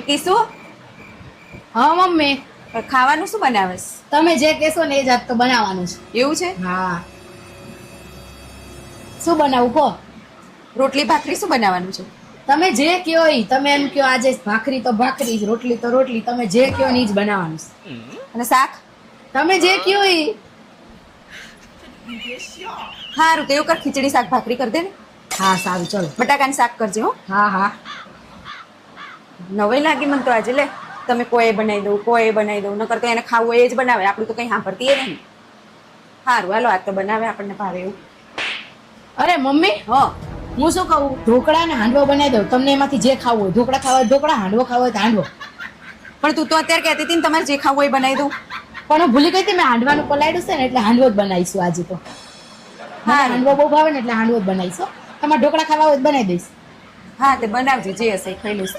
કીસુ હા મમ્મી, ખાવાનું શું બનાવેસ? તમે જે કહેશો ને એ જ આજ તો બનાવવાનું છે. એવું છે? હા, શું બનાવું કહો? રોટલી ભાખરી શું બનાવવાનું છે? તમે જે કયો ઈ, તમે એમ કયો આજે ભાખરી તો ભાખરી, રોટલી તો રોટલી, તમે જે કયો ને ઈ જ બનાવવાનું છે. અને શાક? તમે જે કયો ઈ. સારું તો એવું કર, ખીચડી શાક ભાખરી કરી દે ને. હા સારું, ચલો. બટાકાનું શાક કરજે હો. હા હા. નવાઈ લાગી મને તો આજે. લે તમે કોઈ બનાવી દઉં, કોઈ બનાવી દઉં, નકર તો એને ખાવું હોય એ જ બનાવે, આપણું તો કઈ સાંભળતી એ નહીં. સારું હાલો, આજ તો બનાવે આપણને ભાવે એવું. અરે મમ્મી, હા હું શું કહું, ઢોકળા ને હાંડવો બનાવી દઉં, તમને એમાંથી જે ખાવું હોય. ઢોકળા ખાવા હોય ઢોકળા, હાંડવો ખાવો હોય તો હાંડવો. પણ તું તો અત્યારે કહેતી હતી ને તમારે જે ખાવું હોય એ બનાવી દઉં. પણ હું ભૂલી ગઈ હતી, મેં હાંડવાનું પલાળ્યું છે ને એટલે હાંડવો જ બનાવીશું આજે તો. મને હારું. હાંડવો બહુ ભાવે ને એટલે હાંડવો જ બનાવીશું. તમારે ઢોકળા ખાવા હોય તો બનાવી દઈશ. હા તે બનાવજે, જે હશે એ ખાઈ લઈશ.